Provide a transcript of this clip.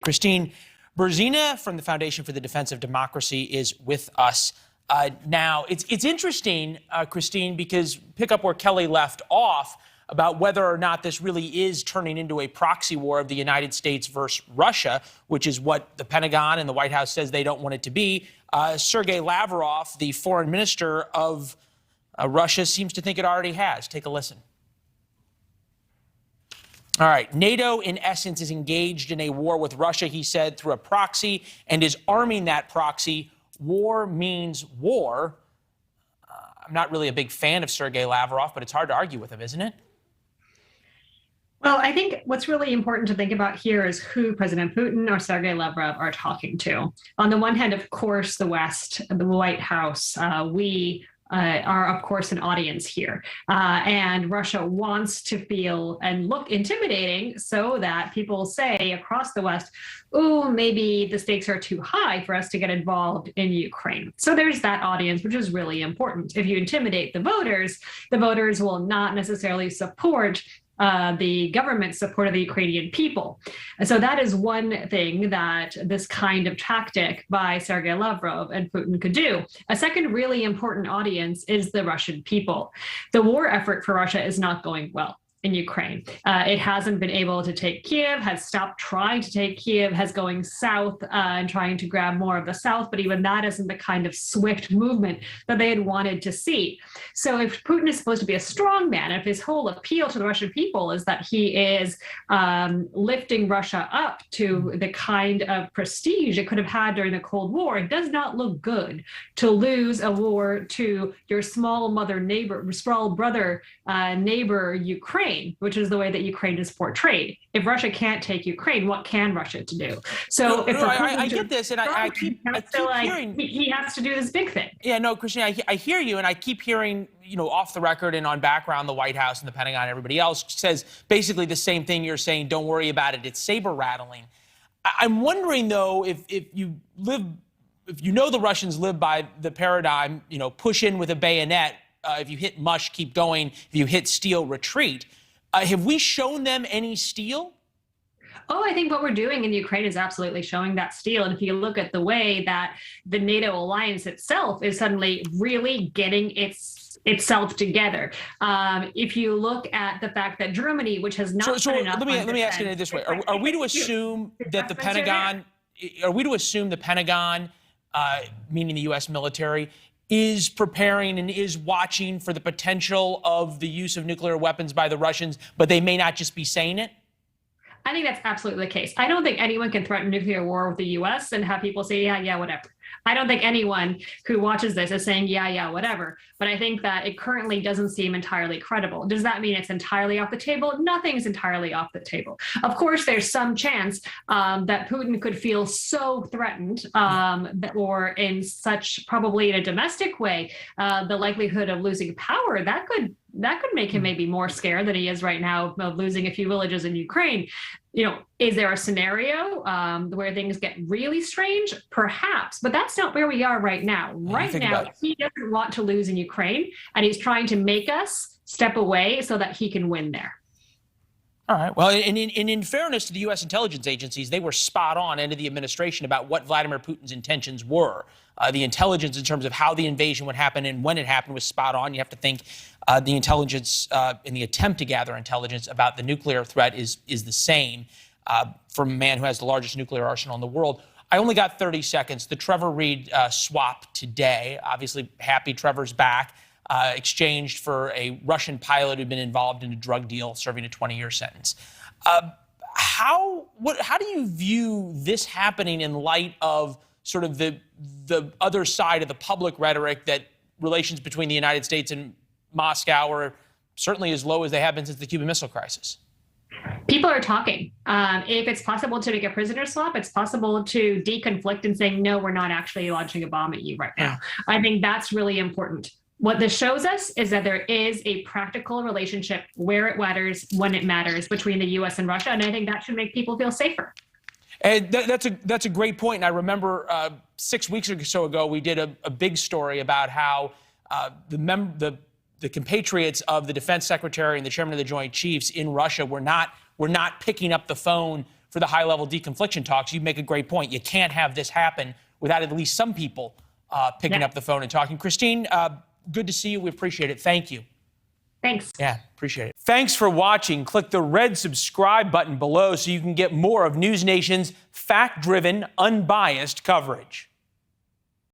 Kristine Berzina from the Foundation for the Defense of Democracy is with us now. It's interesting, Kristine, because pick up where Kelly left off about whether or not this really is turning into a proxy war of the United States versus Russia, which is what the Pentagon and the White House says they don't want it to be. Sergei Lavrov, the foreign minister of Russia, seems to think it already has. Take a listen. All right. NATO, in essence, is engaged in a war with Russia, he said, through a proxy and is arming that proxy. War means war. I'm not really a big fan of Sergei Lavrov, but it's hard to argue with him, isn't it? Well, I think what's really important to think about here is who President Putin or Sergei Lavrov are talking to. On the one hand, of course, the West, the White House, we are, of course, an audience here. And Russia wants to feel and look intimidating so that people say across the West, oh, maybe the stakes are too high for us to get involved in Ukraine. So there's that audience, which is really important. If you intimidate the voters will not necessarily support the government support of the Ukrainian people. And so that is one thing that this kind of tactic by Sergei Lavrov and Putin could do. A second really important audience is the Russian people. The war effort for Russia is not going well in Ukraine. It hasn't been able to take Kiev, has stopped trying to take Kiev, has going south and trying to grab more of the south, but even that isn't the kind of swift movement that they had wanted to see. So if Putin is supposed to be a strong man, if his whole appeal to the Russian people is that he is lifting Russia up to the kind of prestige it could have had during the Cold War, it does not look good to lose a war to your small brother neighbor, Ukraine, which is the way that Ukraine is portrayed. If Russia can't take Ukraine, what can Russia do? So I get this, and I keep hearing he has to do this big thing. Yeah, no, Kristine, I hear you, and I keep hearing, off the record and on background, the White House and the Pentagon, everybody else says basically the same thing you're saying. Don't worry about it. It's saber rattling. I'm wondering though, if you know the Russians live by the paradigm, push in with a bayonet. If you hit mush, keep going. If you hit steel, retreat. Have we shown them any steel? Oh, I think what we're doing in Ukraine is absolutely showing that steel. And if you look at the way that the NATO alliance itself is suddenly really getting itself together. If you look at the fact that Germany, which has not let me ask it this way: Are we to assume that the Pentagon? Are we to assume the Pentagon, meaning the U.S. military, is preparing and is watching for the potential of the use of nuclear weapons by the Russians, but they may not just be saying it? I think that's absolutely the case. I don't think anyone can threaten nuclear war with the U.S. and have people say, yeah, whatever. I don't think anyone who watches this is saying, yeah, whatever. But I think that it currently doesn't seem entirely credible. Does that mean it's entirely off the table? Nothing's entirely off the table. Of course, there's some chance that Putin could feel so threatened or in such, probably in a domestic way, the likelihood of losing power, that could make him maybe more scared than he is right now of losing a few villages in Ukraine. Is there a scenario where things get really strange? Perhaps, but that's not where we are right now. Right now, he doesn't want to lose in Ukraine, and he's trying to make us step away so that he can win there. All right. Well, and in fairness to the U.S. intelligence agencies, they were spot on into the administration about what Vladimir Putin's intentions were. The intelligence in terms of how the invasion would happen and when it happened was spot on. You have to think the intelligence in the attempt to gather intelligence about the nuclear threat is the same from a man who has the largest nuclear arsenal in the world. I only got 30 seconds. The Trevor Reed swap today, obviously happy Trevor's back. Exchanged for a Russian pilot who'd been involved in a drug deal, serving a 20-year sentence. How do you view this happening in light of sort of the other side of the public rhetoric that relations between the United States and Moscow are certainly as low as they have been since the Cuban Missile Crisis? People are talking. If it's possible to make a prisoner swap, it's possible to deconflict and saying, no, we're not actually launching a bomb at you right now. I think that's really important. What this shows us is that there is a practical relationship where it matters, when it matters, between the U.S. and Russia, and I think that should make people feel safer. And that's a great point. And I remember 6 weeks or so ago, we did a big story about how the compatriots of the defense secretary and the chairman of the Joint Chiefs in Russia were not picking up the phone for the high-level deconfliction talks. You make a great point. You can't have this happen without at least some people picking up the phone and talking. Kristine, good to see you. We appreciate it. Thank you. Thanks. Yeah, appreciate it. Thanks for watching. Click the red subscribe button below so you can get more of NewsNation's fact-driven, unbiased coverage.